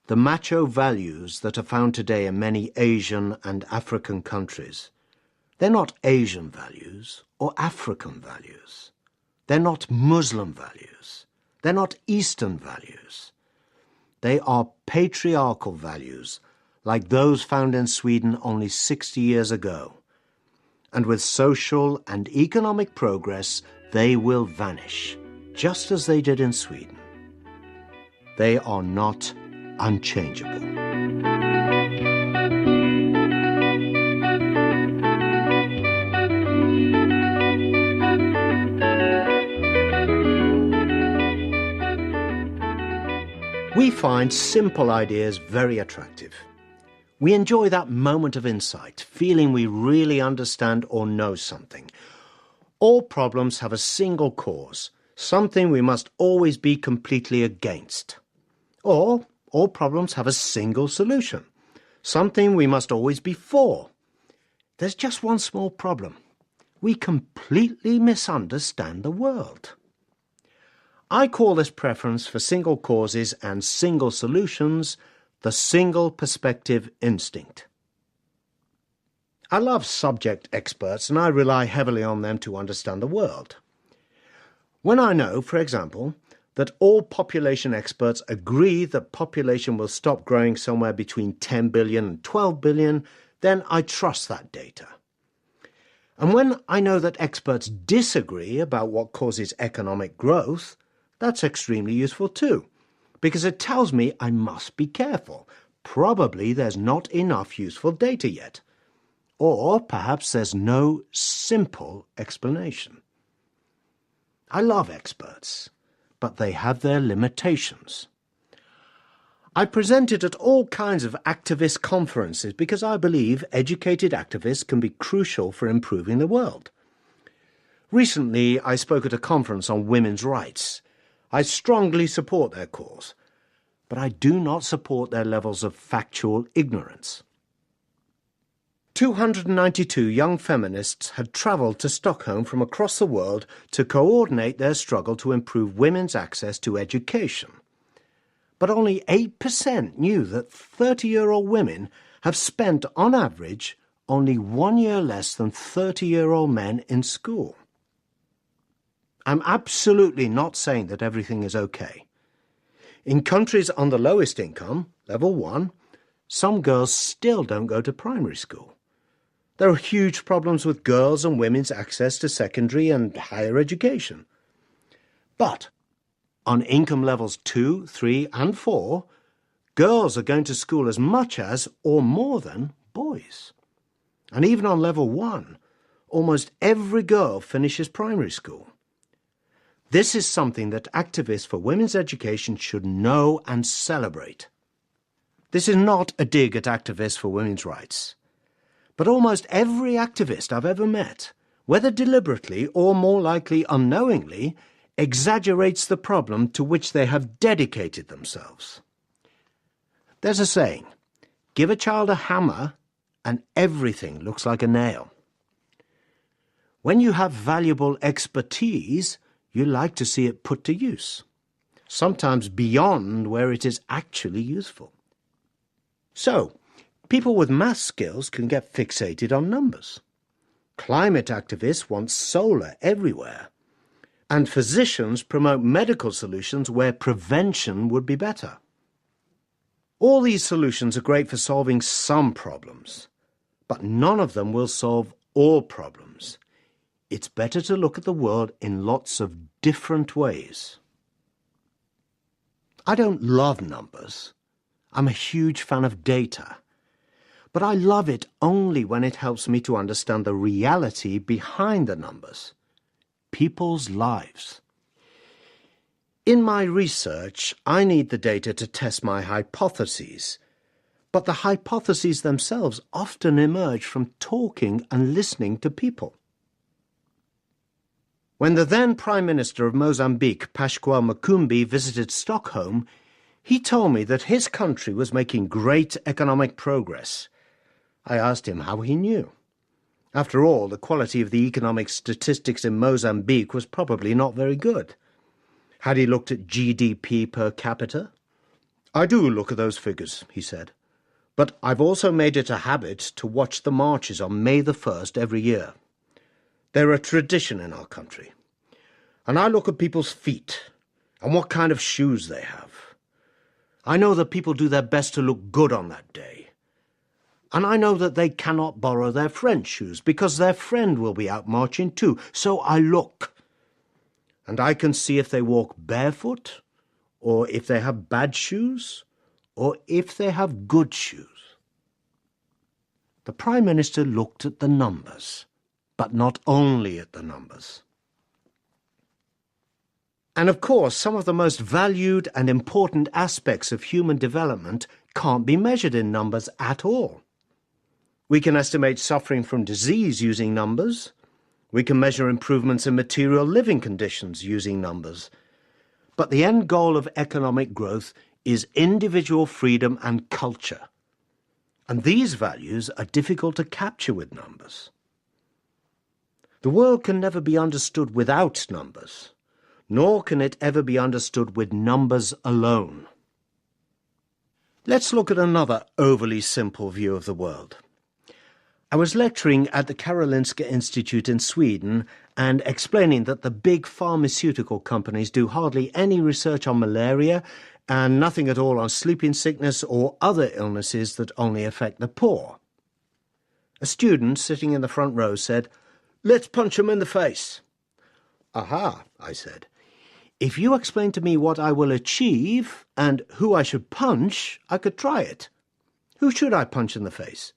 The macho values that are found today in many Asian and African countries, they're not Asian values or African values. They're not Muslim values. They're not Eastern values. They are patriarchal values, like those found in Sweden only 60 years ago. And with social and economic progress, they will vanish, just as they did in Sweden. They are not unchangeable. We find simple ideas very attractive. We enjoy that moment of insight, feeling we really understand or know something. All problems have a single cause, something we must always be completely against. Or all problems have a single solution, something we must always be for. There's just one small problem. We completely misunderstand the world. I call this preference for single causes and single solutions the single perspective instinct. I love subject experts and I rely heavily on them to understand the world. When I know, for example, that all population experts agree that population will stop growing somewhere between 10 billion and 12 billion, then I trust that data. And when I know that experts disagree about what causes economic growth, that's extremely useful too, because it tells me I must be careful. Probably there's not enough useful data yet. Or perhaps there's no simple explanation. I love experts, but they have their limitations. I presented at all kinds of activist conferences because I believe educated activists can be crucial for improving the world. Recently, I spoke at a conference on women's rights. I strongly support their cause, but I do not support their levels of factual ignorance. 292 young feminists had travelled to Stockholm from across the world to coordinate their struggle to improve women's access to education. But only 8% knew that 30-year-old women have spent, on average, only 1 year less than 30-year-old men in school. I'm absolutely not saying that everything is okay. In countries on the lowest income, level 1, some girls still don't go to primary school. There are huge problems with girls' and women's access to secondary and higher education. But on income levels 2, 3 and 4, girls are going to school as much as or more than boys. And even on level 1, almost every girl finishes primary school. This is something that activists for women's education should know and celebrate. This is not a dig at activists for women's rights. But almost every activist I've ever met, whether deliberately or more likely unknowingly, exaggerates the problem to which they have dedicated themselves. There's a saying, give a child a hammer and everything looks like a nail. When you have valuable expertise, you like to see it put to use, sometimes beyond where it is actually useful. So, people with maths skills can get fixated on numbers. Climate activists want solar everywhere. And physicians promote medical solutions where prevention would be better. All these solutions are great for solving some problems, but none of them will solve all problems. It's better to look at the world in lots of different ways. I don't love numbers. I'm a huge fan of data. but I love it only when it helps me to understand the reality behind the numbers. People's lives. In my research, I need the data to test my hypotheses, but the hypotheses themselves often emerge from talking and listening to people. When the then Prime Minister of Mozambique, Pascoal Makumbi, visited Stockholm, he told me that his country was making great economic progress. I asked him how he knew. After all, the quality of the economic statistics in Mozambique was probably not very good. Had he looked at GDP per capita? I do look at those figures, he said. But I've also made it a habit to watch the marches on May the 1st every year. They're a tradition in our country. And I look at people's feet and what kind of shoes they have. I know that people do their best to look good on that day. And I know that they cannot borrow their friend's shoes because their friend will be out marching too. So I look. And I can see if they walk barefoot, or if they have bad shoes, or if they have good shoes. The Prime Minister looked at the numbers, but not only at the numbers. And of course, some of the most valued and important aspects of human development can't be measured in numbers at all. We can estimate suffering from disease using numbers. We can measure improvements in material living conditions using numbers. But the end goal of economic growth is individual freedom and culture. And these values are difficult to capture with numbers. The world can never be understood without numbers, nor can it ever be understood with numbers alone. Let's look at another overly simple view of the world. I was lecturing at the Karolinska Institute in Sweden and explaining that the big pharmaceutical companies do hardly any research on malaria and nothing at all on sleeping sickness or other illnesses that only affect the poor. A student sitting in the front row said, "Let's punch them in the face." "Aha," I said. "If you explain to me what I will achieve and who I should punch, I could try it. Who should I punch in the face?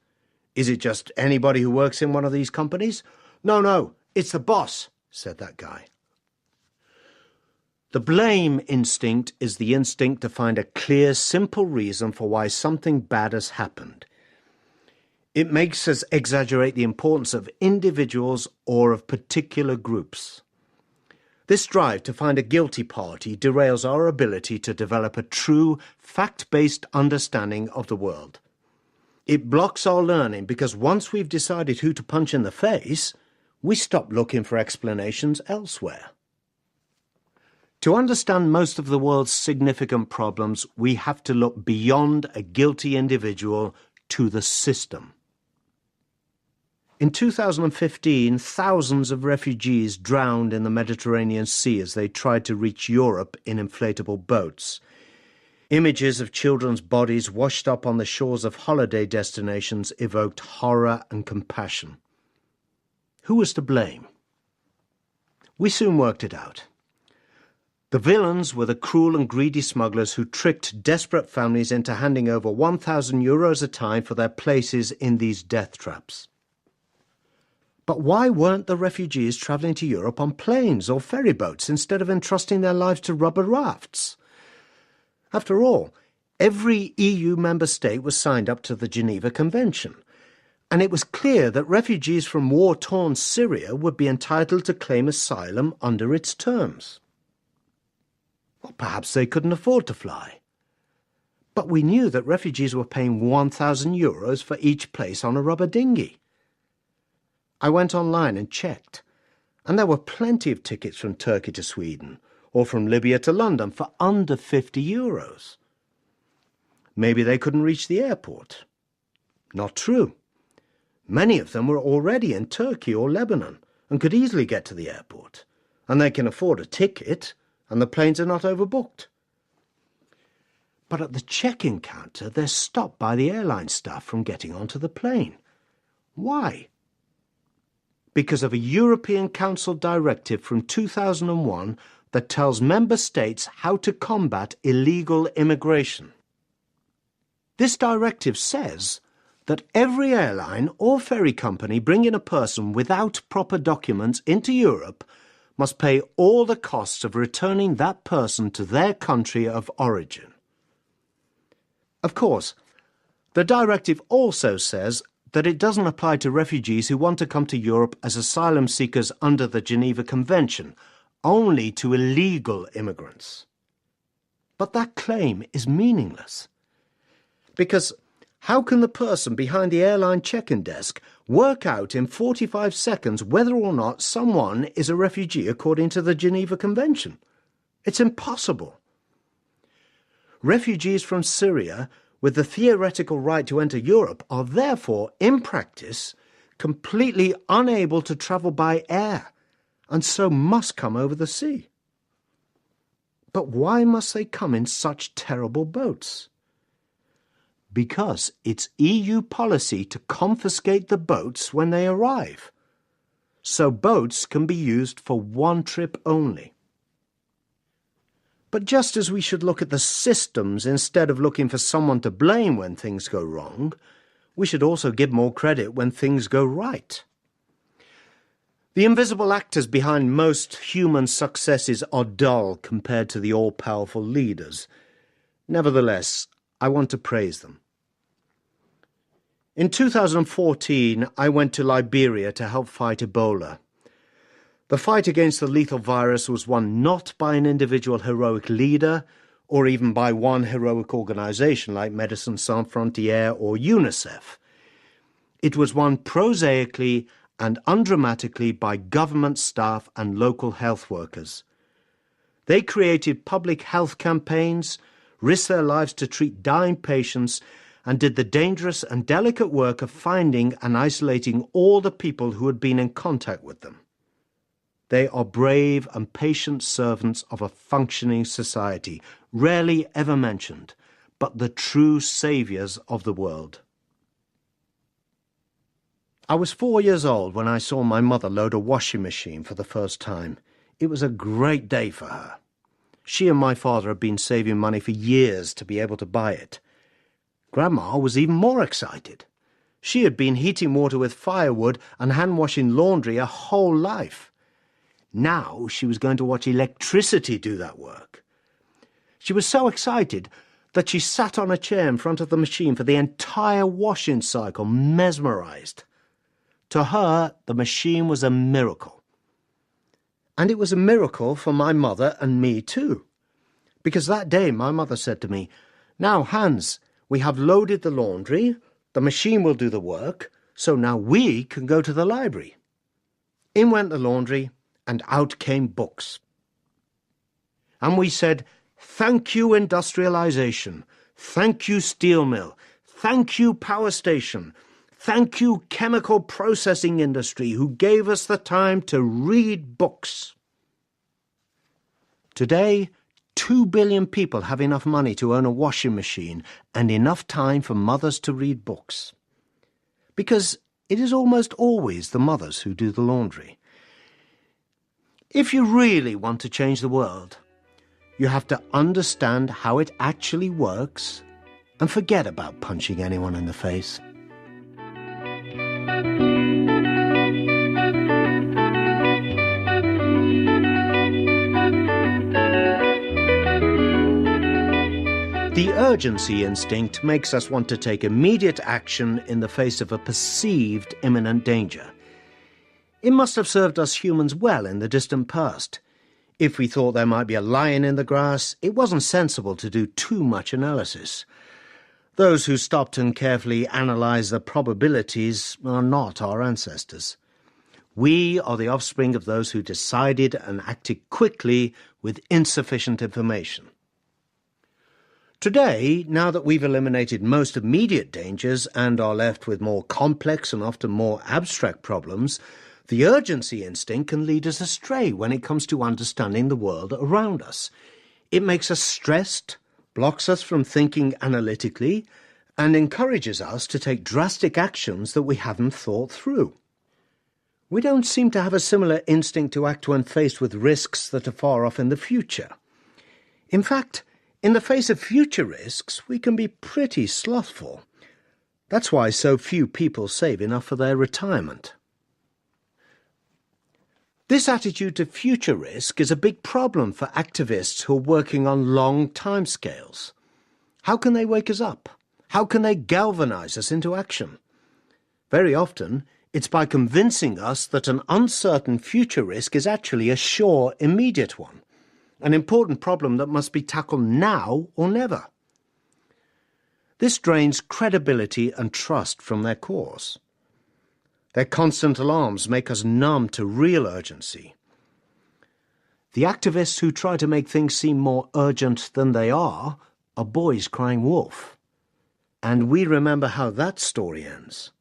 Is it just anybody who works in one of these companies?" No, it's the boss," said that guy. The blame instinct is the instinct to find a clear, simple reason for why something bad has happened. It makes us exaggerate the importance of individuals or of particular groups. This drive to find a guilty party derails our ability to develop a true, fact-based understanding of the world. It blocks our learning because once we've decided who to punch in the face, we stop looking for explanations elsewhere. To understand most of the world's significant problems, we have to look beyond a guilty individual to the system. In 2015, thousands of refugees drowned in the Mediterranean Sea as they tried to reach Europe in inflatable boats. Images of children's bodies washed up on the shores of holiday destinations evoked horror and compassion. Who was to blame? We soon worked it out. The villains were the cruel and greedy smugglers who tricked desperate families into handing over €1,000 a time for their places in these death traps. But why weren't the refugees travelling to Europe on planes or ferry boats instead of entrusting their lives to rubber rafts? After all, every EU member state was signed up to the Geneva Convention, and it was clear that refugees from war-torn Syria would be entitled to claim asylum under its terms. Well, perhaps they couldn't afford to fly. But we knew that refugees were paying €1,000 for each place on a rubber dinghy. I went online and checked, and there were plenty of tickets from Turkey to Sweden, or from Libya to London for under €50. Maybe they couldn't reach the airport. Not true. Many of them were already in Turkey or Lebanon and could easily get to the airport, and they can afford a ticket, and the planes are not overbooked. But at the check-in counter, they're stopped by the airline staff from getting onto the plane. Why? Because of a European Council directive from 2001 that tells member states how to combat illegal immigration. This directive says that every airline or ferry company bringing a person without proper documents into Europe must pay all the costs of returning that person to their country of origin. Of course, the directive also says that it doesn't apply to refugees who want to come to Europe as asylum seekers under the Geneva Convention, only to illegal immigrants. But that claim is meaningless. Because how can the person behind the airline check-in desk work out in 45 seconds whether or not someone is a refugee according to the Geneva Convention? It's impossible. Refugees from Syria with the theoretical right to enter Europe are therefore, in practice, completely unable to travel by air, and so must come over the sea. But why must they come in such terrible boats? Because it's EU policy to confiscate the boats when they arrive, so boats can be used for one trip only. But just as we should look at the systems instead of looking for someone to blame when things go wrong, we should also give more credit when things go right. The invisible actors behind most human successes are dull compared to the all-powerful leaders. Nevertheless, I want to praise them. In 2014, I went to Liberia to help fight Ebola. The fight against the lethal virus was won not by an individual heroic leader, or even by one heroic organisation like Médecins Sans Frontières or UNICEF. It was won prosaically and undramatically by government staff and local health workers. They created public health campaigns, risked their lives to treat dying patients, and did the dangerous and delicate work of finding and isolating all the people who had been in contact with them. They are brave and patient servants of a functioning society, rarely ever mentioned, but the true saviours of the world. I was 4 years old when I saw my mother load a washing machine for the first time. It was a great day for her. She and my father had been saving money for years to be able to buy it. Grandma was even more excited. She had been heating water with firewood and hand-washing laundry her whole life. Now she was going to watch electricity do that work. She was so excited that she sat on a chair in front of the machine for the entire washing cycle, mesmerised. To her, the machine was a miracle. And it was a miracle for my mother and me too. Because that day my mother said to me, "Now, Hans, we have loaded the laundry, the machine will do the work, so now we can go to the library." In went the laundry, and out came books. And we said, "Thank you, industrialisation. Thank you, steel mill. Thank you, power station. Thank you, chemical processing industry, who gave us the time to read books." Today, 2 billion people have enough money to own a washing machine and enough time for mothers to read books. Because it is almost always the mothers who do the laundry. If you really want to change the world, you have to understand how it actually works and forget about punching anyone in the face. The urgency instinct makes us want to take immediate action in the face of a perceived imminent danger. It must have served us humans well in the distant past. If we thought there might be a lion in the grass, it wasn't sensible to do too much analysis. Those who stopped and carefully analysed the probabilities are not our ancestors. We are the offspring of those who decided and acted quickly with insufficient information. Today, now that we've eliminated most immediate dangers and are left with more complex and often more abstract problems, the urgency instinct can lead us astray when it comes to understanding the world around us. It makes us stressed, blocks us from thinking analytically, and encourages us to take drastic actions that we haven't thought through. We don't seem to have a similar instinct to act when faced with risks that are far off in the future. In fact, in the face of future risks, we can be pretty slothful. That's why so few people save enough for their retirement. This attitude to future risk is a big problem for activists who are working on long timescales. How can they wake us up? How can they galvanize us into action? Very often, it's by convincing us that an uncertain future risk is actually a sure, immediate one, an important problem that must be tackled now or never. This drains credibility and trust from their cause. Their constant alarms make us numb to real urgency. The activists who try to make things seem more urgent than they are boys crying wolf. And we remember how that story ends,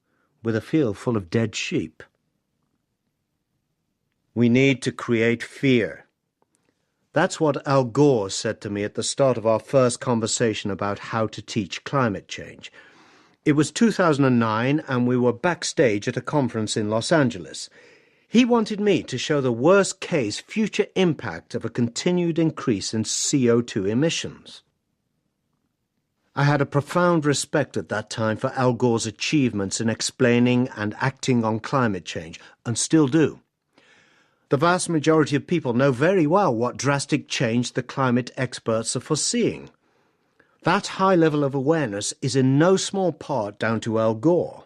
with a field full of dead sheep. We need to create fear. That's what Al Gore said to me at the start of our first conversation about how to teach climate change. It was 2009 and we were backstage at a conference in Los Angeles. He wanted me to show the worst-case future impact of a continued increase in CO2 emissions. I had a profound respect at that time for Al Gore's achievements in explaining and acting on climate change, and still do. The vast majority of people know very well what drastic change the climate experts are foreseeing. That high level of awareness is in no small part down to Al Gore.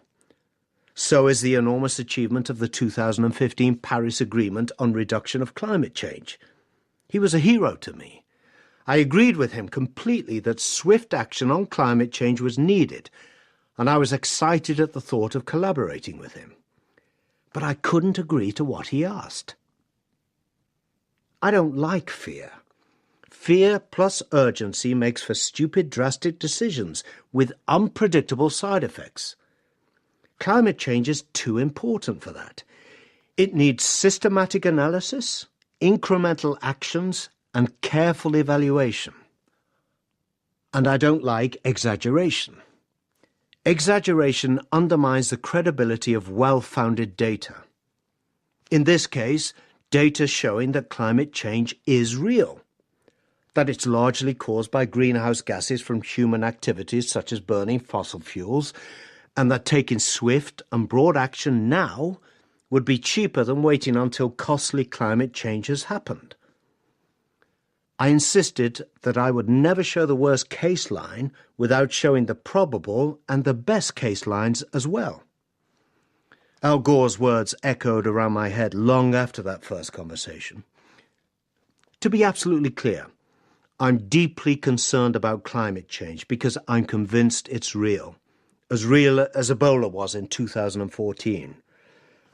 So is the enormous achievement of the 2015 Paris Agreement on reduction of climate change. He was a hero to me. I agreed with him completely that swift action on climate change was needed, and I was excited at the thought of collaborating with him. But I couldn't agree to what he asked. I don't like fear. Fear plus urgency makes for stupid, drastic decisions with unpredictable side effects. Climate change is too important for that. It needs systematic analysis, incremental actions, and careful evaluation. And I don't like exaggeration. Exaggeration undermines the credibility of well-founded data. In this case, data showing that climate change is real, that it's largely caused by greenhouse gases from human activities such as burning fossil fuels, and that taking swift and broad action now would be cheaper than waiting until costly climate change has happened. I insisted that I would never show the worst case line without showing the probable and the best case lines as well. Al Gore's words echoed around my head long after that first conversation. To be absolutely clear, I'm deeply concerned about climate change because I'm convinced it's real as Ebola was in 2014.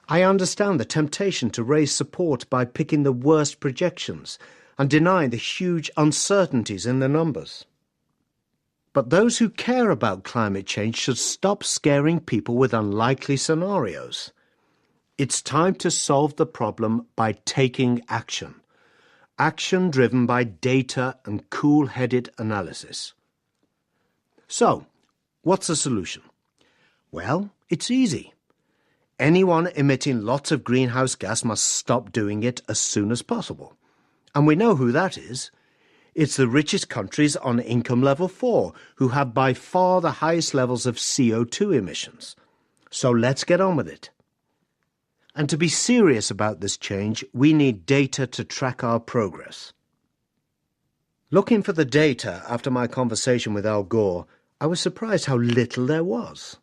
I understand the temptation to raise support by picking the worst projections and denying the huge uncertainties in the numbers. But those who care about climate change should stop scaring people with unlikely scenarios. It's time to solve the problem by taking action. Action driven by data and cool-headed analysis. So, what's the solution? Well, it's easy. Anyone emitting lots of greenhouse gas must stop doing it as soon as possible. And we know who that is. It's the richest countries on income level 4 who have by far the highest levels of CO2 emissions. So let's get on with it. And to be serious about this change, we need data to track our progress. Looking for the data after my conversation with Al Gore, I was surprised how little there was.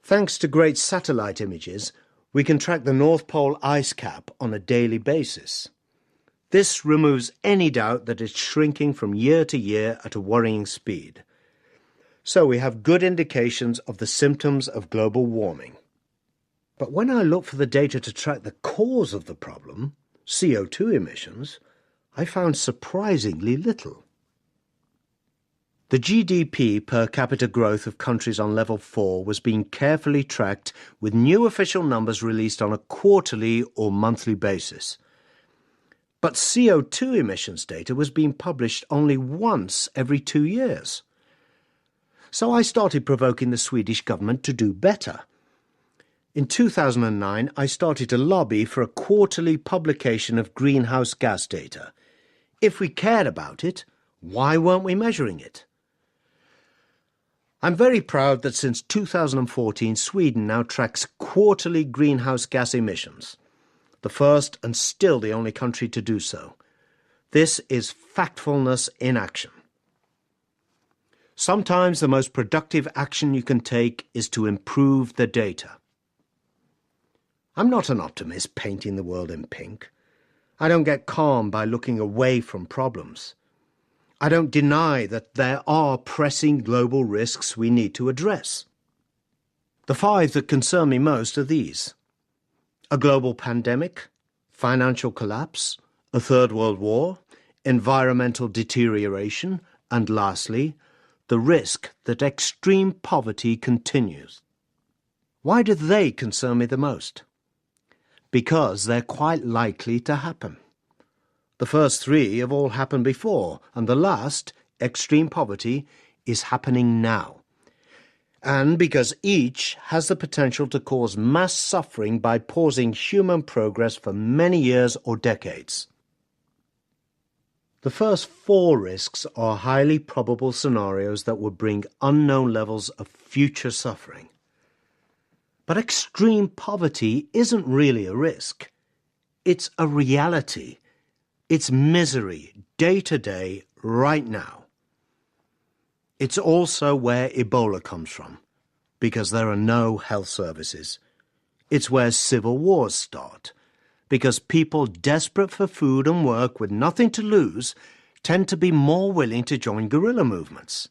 Thanks to great satellite images, we can track the North Pole ice cap on a daily basis. This removes any doubt that it's shrinking from year to year at a worrying speed. So we have good indications of the symptoms of global warming. But when I look for the data to track the cause of the problem, CO2 emissions, I found surprisingly little. The GDP per capita growth of countries on level 4 was being carefully tracked with new official numbers released on a quarterly or monthly basis. But CO2 emissions data was being published only once every 2 years. So I started provoking the Swedish government to do better. In 2009, I started to lobby for a quarterly publication of greenhouse gas data. If we cared about it, why weren't we measuring it? I'm very proud that since 2014, Sweden now tracks quarterly greenhouse gas emissions, the first and still the only country to do so. This is factfulness in action. Sometimes the most productive action you can take is to improve the data. I'm not an optimist painting the world in pink. I don't get calm by looking away from problems. I don't deny that there are pressing global risks we need to address. The 5 that concern me most are these: a global pandemic, financial collapse, a third world war, environmental deterioration, and lastly, the risk that extreme poverty continues. Why do they concern me the most? Because they're quite likely to happen. The first 3 have all happened before, and the last, extreme poverty, is happening now. And because each has the potential to cause mass suffering by pausing human progress for many years or decades. The first 4 risks are highly probable scenarios that would bring unknown levels of future suffering. But extreme poverty isn't really a risk. It's a reality. It's misery, day to day, right now. It's also where Ebola comes from, because there are no health services. It's where civil wars start, because people desperate for food and work with nothing to lose tend to be more willing to join guerrilla movements.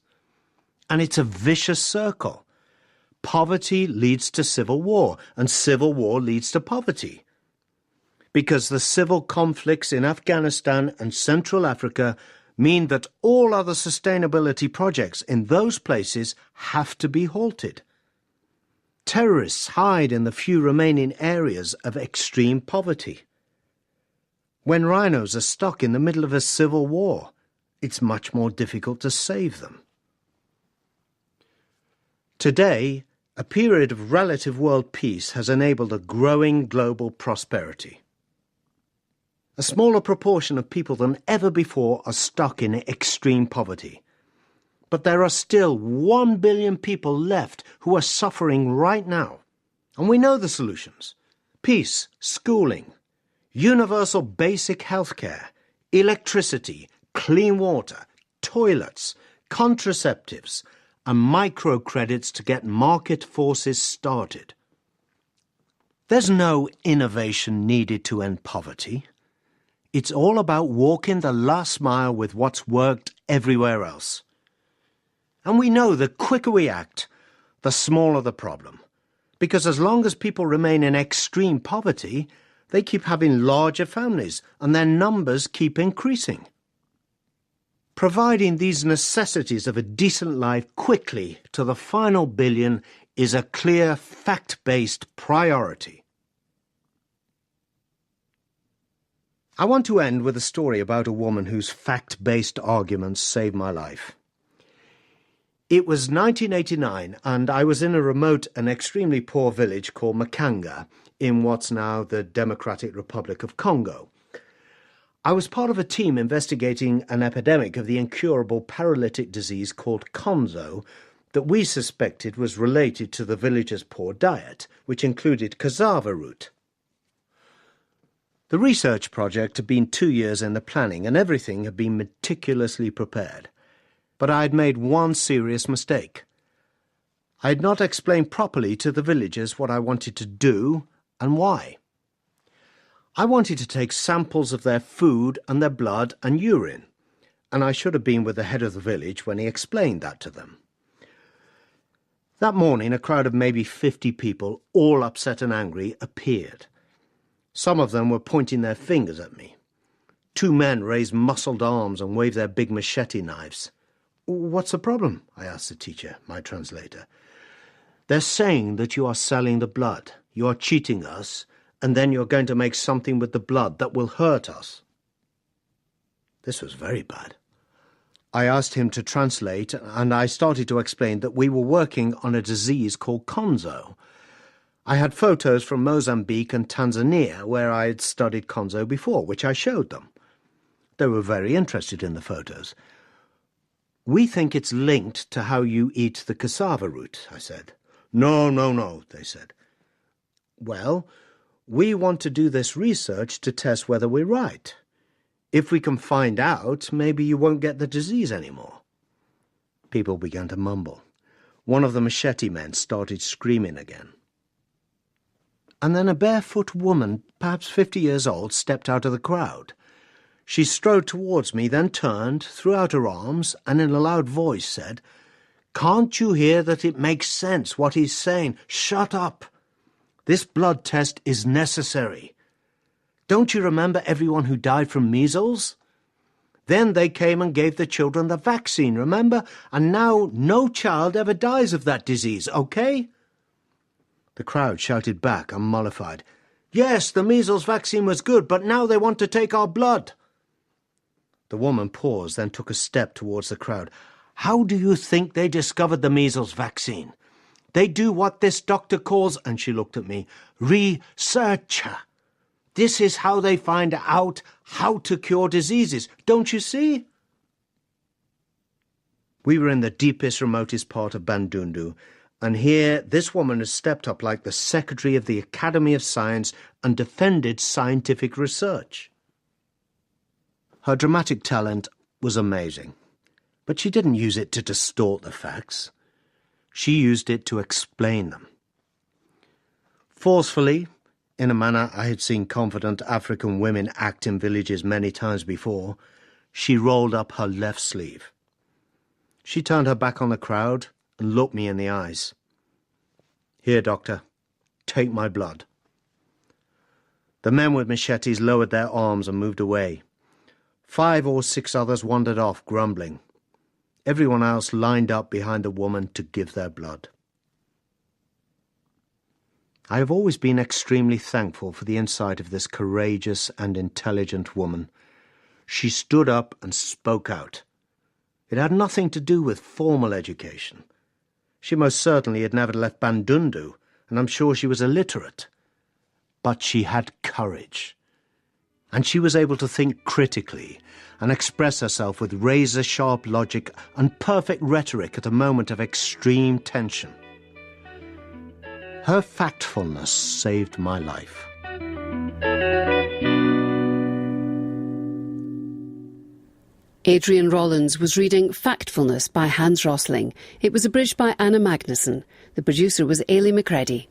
And it's a vicious circle. Poverty leads to civil war, and civil war leads to poverty. Because the civil conflicts in Afghanistan and Central Africa mean that all other sustainability projects in those places have to be halted. Terrorists hide in the few remaining areas of extreme poverty. When rhinos are stuck in the middle of a civil war, it's much more difficult to save them. Today, a period of relative world peace has enabled a growing global prosperity. A smaller proportion of people than ever before are stuck in extreme poverty. But there are still 1 billion people left who are suffering right now. And we know the solutions: peace, schooling, universal basic health care, electricity, clean water, toilets, contraceptives, and microcredits to get market forces started. There's no innovation needed to end poverty. It's all about walking the last mile with what's worked everywhere else. And we know the quicker we act, the smaller the problem. Because as long as people remain in extreme poverty, they keep having larger families and their numbers keep increasing. Providing these necessities of a decent life quickly to the final billion is a clear, fact-based priority. I want to end with a story about a woman whose fact-based arguments saved my life. It was 1989, and I was in a remote and extremely poor village called Makanga, in what's now the Democratic Republic of Congo. I was part of a team investigating an epidemic of the incurable paralytic disease called Konzo that we suspected was related to the village's poor diet, which included cassava root. The research project had been 2 years in the planning, and everything had been meticulously prepared. But I had made one serious mistake. I had not explained properly to the villagers what I wanted to do and why. I wanted to take samples of their food and their blood and urine, and I should have been with the head of the village when he explained that to them. That morning, a crowd of maybe 50 people, all upset and angry, appeared. Some of them were pointing their fingers at me. 2 men raised muscled arms and waved their big machete knives. "What's the problem?" I asked the teacher, my translator. "They're saying that you are selling the blood. You are cheating us, and then you're going to make something with the blood that will hurt us." This was very bad. I asked him to translate, and I started to explain that we were working on a disease called Konzo. I had photos from Mozambique and Tanzania, where I had studied Konzo before, which I showed them. They were very interested in the photos. We think it's linked to how you eat the cassava root, I said. No, they said. Well, we want to do this research to test whether we're right. If we can find out, maybe you won't get the disease anymore. People began to mumble. One of the machete men started screaming again. And then a barefoot woman, perhaps 50 years old, stepped out of the crowd. She strode towards me, then turned, threw out her arms, and in a loud voice said, "Can't you hear that it makes sense what he's saying? Shut up! This blood test is necessary. Don't you remember everyone who died from measles? Then they came and gave the children the vaccine, remember? And now no child ever dies of that disease, okay?" The crowd shouted back, unmollified, "Yes, the measles vaccine was good, but now they want to take our blood." The woman paused, then took a step towards the crowd. "How do you think they discovered the measles vaccine? They do what this doctor calls," and she looked at me, "research. This is how they find out how to cure diseases. Don't you see?" We were in the deepest, remotest part of Bandundu, and here this woman had stepped up like the secretary of the Academy of Science and defended scientific research. Her dramatic talent was amazing, but she didn't use it to distort the facts. She used it to explain them. Forcefully, in a manner I had seen confident African women act in villages many times before, she rolled up her left sleeve. She turned her back on the crowd and looked me in the eyes. "Here, doctor, take my blood." The men with machetes lowered their arms and moved away. 5 or 6 others wandered off, grumbling. Everyone else lined up behind the woman to give their blood. I have always been extremely thankful for the insight of this courageous and intelligent woman. She stood up and spoke out. It had nothing to do with formal education. She most certainly had never left Bandundu, and I'm sure she was illiterate. But she had courage. And she was able to think critically and express herself with razor-sharp logic and perfect rhetoric at a moment of extreme tension. Her factfulness saved my life. Adrian Rollins was reading Factfulness by Hans Rosling. It was abridged by Anna Magnuson. The producer was Ailey Macready.